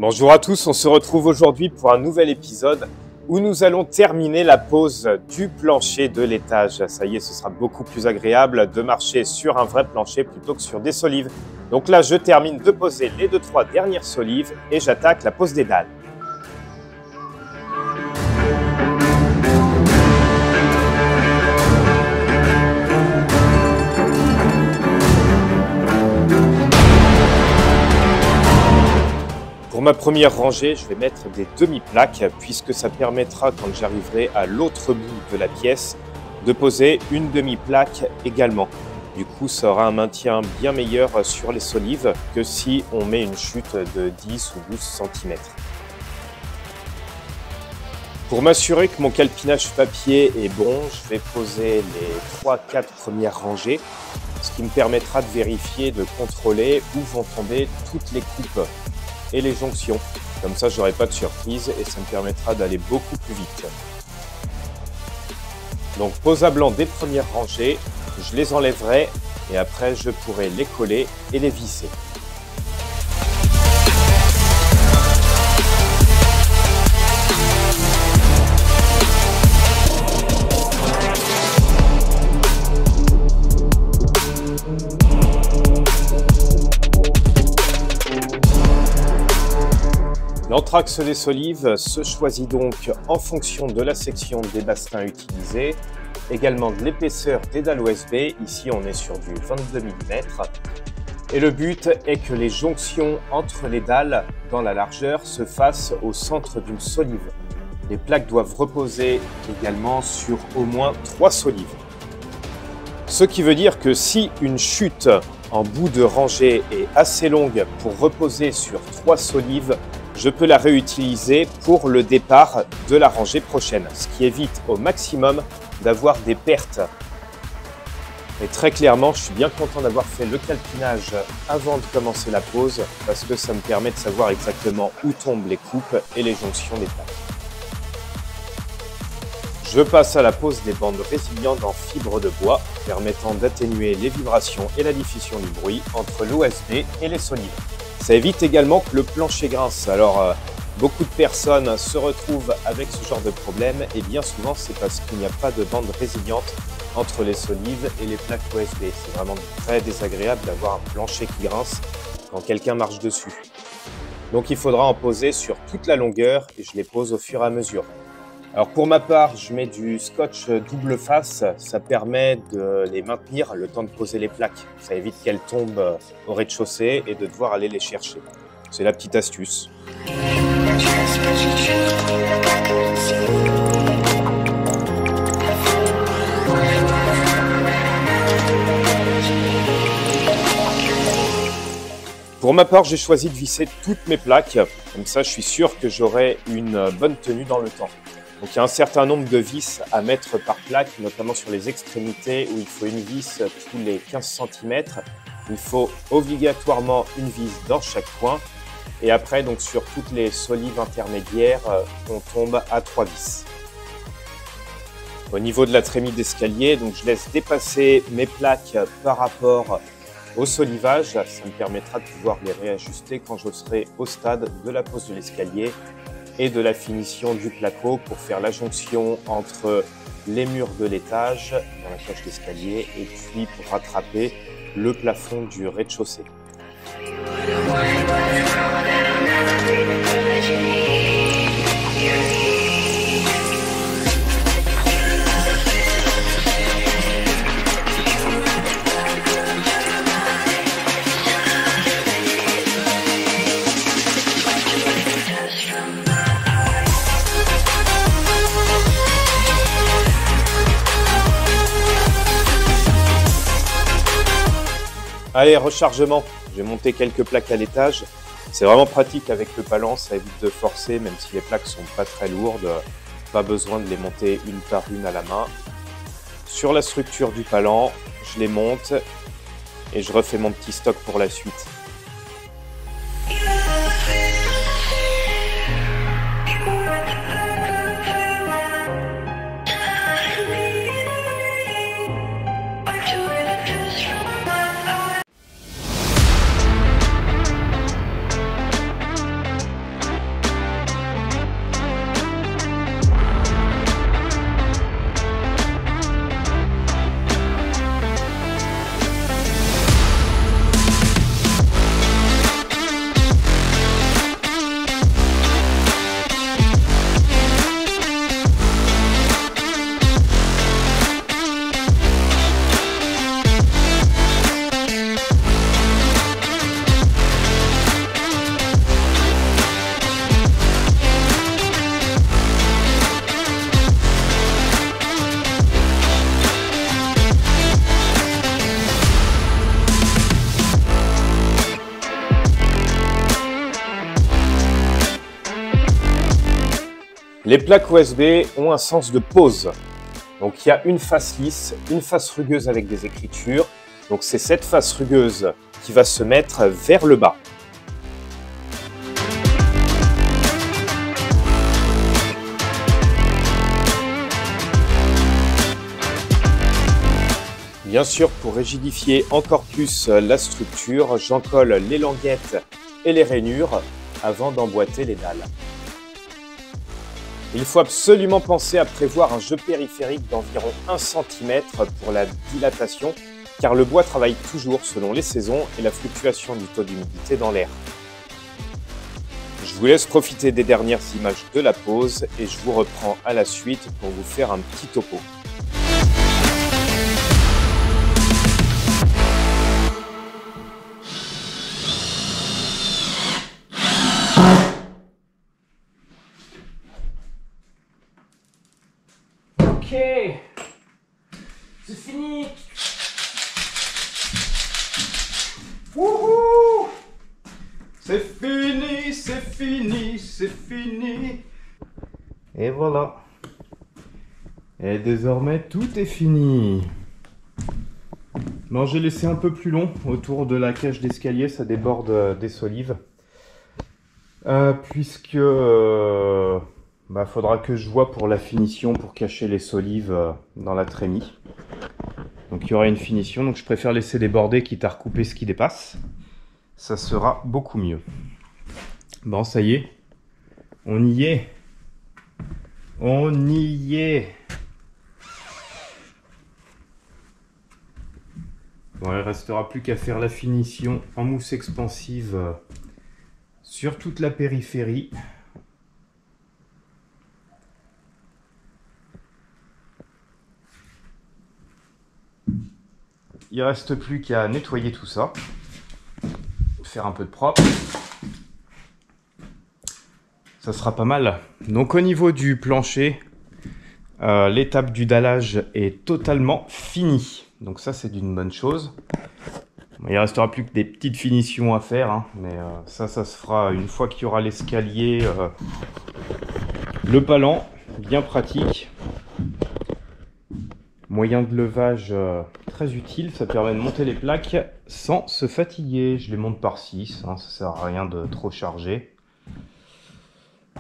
Bonjour à tous, on se retrouve aujourd'hui pour un nouvel épisode où nous allons terminer la pose du plancher de l'étage. Ça y est, ce sera beaucoup plus agréable de marcher sur un vrai plancher plutôt que sur des solives. Donc là, je termine de poser les 2-3 dernières solives et j'attaque la pose des dalles. Pour ma première rangée, je vais mettre des demi-plaques puisque ça permettra, quand j'arriverai à l'autre bout de la pièce, de poser une demi-plaque également. Du coup, ça aura un maintien bien meilleur sur les solives que si on met une chute de 10 ou 12 cm. Pour m'assurer que mon calpinage papier est bon, je vais poser les 3-4 premières rangées, ce qui me permettra de vérifier, de contrôler où vont tomber toutes les coupes et les jonctions. Comme ça, j'aurai pas de surprise et ça me permettra d'aller beaucoup plus vite. Donc, pose à blanc des premières rangées, je les enlèverai et après, je pourrai les coller et les visser. L'anthrax des solives se choisit donc en fonction de la section des bastings utilisés, également de l'épaisseur des dalles OSB, ici on est sur du 22 mm, et le but est que les jonctions entre les dalles dans la largeur se fassent au centre d'une solive. Les plaques doivent reposer également sur au moins 3 solives. Ce qui veut dire que si une chute en bout de rangée est assez longue pour reposer sur 3 solives, je peux la réutiliser pour le départ de la rangée prochaine, ce qui évite au maximum d'avoir des pertes. Et très clairement, je suis bien content d'avoir fait le calpinage avant de commencer la pose parce que ça me permet de savoir exactement où tombent les coupes et les jonctions des plaques. Je passe à la pose des bandes résilientes en fibre de bois, permettant d'atténuer les vibrations et la diffusion du bruit entre l'OSB et les solives. Ça évite également que le plancher grince. Alors, beaucoup de personnes se retrouvent avec ce genre de problème et bien souvent, c'est parce qu'il n'y a pas de bande résiliente entre les solives et les plaques OSB. C'est vraiment très désagréable d'avoir un plancher qui grince quand quelqu'un marche dessus. Donc, il faudra en poser sur toute la longueur et je les pose au fur et à mesure. Alors pour ma part, je mets du scotch double face, ça permet de les maintenir le temps de poser les plaques. Ça évite qu'elles tombent au rez-de-chaussée et de devoir aller les chercher. C'est la petite astuce. Pour ma part, j'ai choisi de visser toutes mes plaques. Comme ça, je suis sûr que j'aurai une bonne tenue dans le temps. Donc il y a un certain nombre de vis à mettre par plaque, notamment sur les extrémités où il faut une vis tous les 15 cm. Il faut obligatoirement une vis dans chaque coin. Et après, donc sur toutes les solives intermédiaires, on tombe à 3 vis. Au niveau de la trémie d'escalier, donc je laisse dépasser mes plaques par rapport au solivage. Ça me permettra de pouvoir les réajuster quand je serai au stade de la pose de l'escalier et de la finition du placo pour faire la jonction entre les murs de l'étage, dans la cage d'escalier, et puis pour rattraper le plafond du rez-de-chaussée. Allez, rechargement. J'ai monté quelques plaques à l'étage. C'est vraiment pratique avec le palan, ça évite de forcer, même si les plaques sont pas très lourdes. Pas besoin de les monter une par une à la main. Sur la structure du palan, je les monte et je refais mon petit stock pour la suite. Les plaques OSB ont un sens de pose. Donc il y a une face lisse, une face rugueuse avec des écritures. Donc c'est cette face rugueuse qui va se mettre vers le bas. Bien sûr, pour rigidifier encore plus la structure, j'en colle les languettes et les rainures avant d'emboîter les dalles. Il faut absolument penser à prévoir un jeu périphérique d'environ 1 cm pour la dilatation, car le bois travaille toujours selon les saisons et la fluctuation du taux d'humidité dans l'air. Je vous laisse profiter des dernières images de la pose et je vous reprends à la suite pour vous faire un petit topo. Ok, c'est fini. Wouhou! C'est fini, c'est fini, c'est fini. Et voilà. Et désormais, tout est fini. Bon, j'ai laissé un peu plus long autour de la cage d'escalier, ça déborde des solives. Puisque faudra que je vois pour la finition pour cacher les solives dans la trémie. Donc il y aura une finition, donc je préfère laisser déborder quitte à recouper ce qui dépasse. Ça sera beaucoup mieux. Bon, ça y est, on y est. On y est. Bon, il ne restera plus qu'à faire la finition en mousse expansive sur toute la périphérie. Il ne reste plus qu'à nettoyer tout ça, faire un peu de propre. Ça sera pas mal. Donc au niveau du plancher, l'étape du dallage est totalement finie. Donc ça, c'est d'une bonne chose. Bon, il ne restera plus que des petites finitions à faire, hein, mais ça se fera une fois qu'il y aura l'escalier, le palan, bien pratique. Moyen de levage très utile, ça permet de monter les plaques sans se fatiguer. Je les monte par 6, hein, ça sert à rien de trop charger.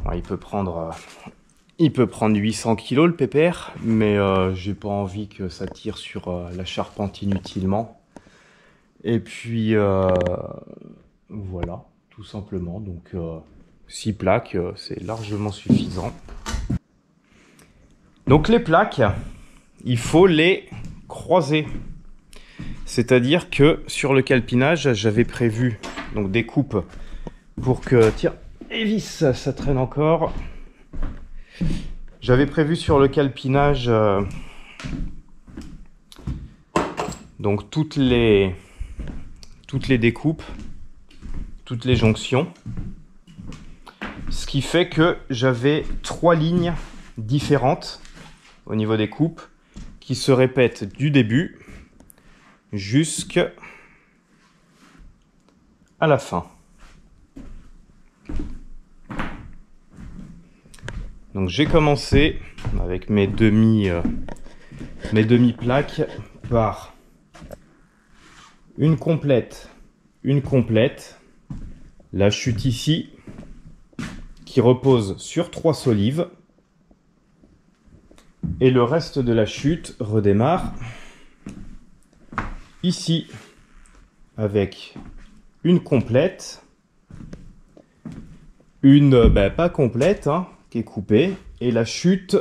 Alors, il peut prendre 800 kg le pépère, mais j'ai pas envie que ça tire sur la charpente inutilement. Et puis voilà, tout simplement. Donc 6 plaques, c'est largement suffisant. Donc les plaques, il faut les croiser. C'est-à-dire que sur le calpinage, j'avais prévu donc des coupes pour que... Tiens, et vis, ça traîne encore. J'avais prévu sur le calpinage donc toutes les découpes, toutes les jonctions. Ce qui fait que j'avais 3 lignes différentes au niveau des coupes qui se répètent du début jusqu'à la fin. Donc j'ai commencé avec mes demi-plaques par une complète, la chute ici qui repose sur 3 solives et le reste de la chute redémarre ici avec une complète, une pas complète, hein, qui est coupée, et la chute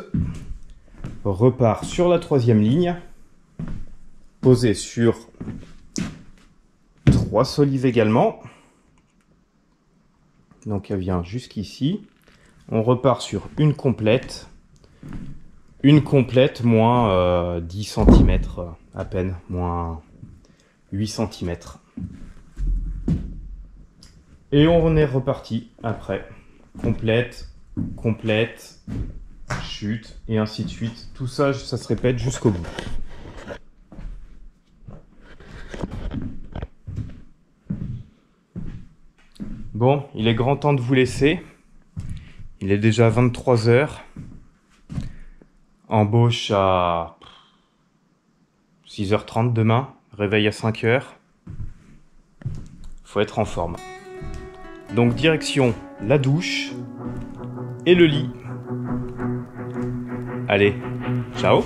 repart sur la 3e ligne posée sur 3 solives également. Donc elle vient jusqu'ici, on repart sur une complète moins 10 cm à peine, moins 8 cm. Et on est reparti après. Complète, chute, et ainsi de suite. Tout ça, ça se répète jusqu'au bout. Bon, il est grand temps de vous laisser. Il est déjà 23 h. Embauche à 6h30 demain. Réveil à 5 h. Faut être en forme. Donc direction la douche et le lit. Allez, ciao!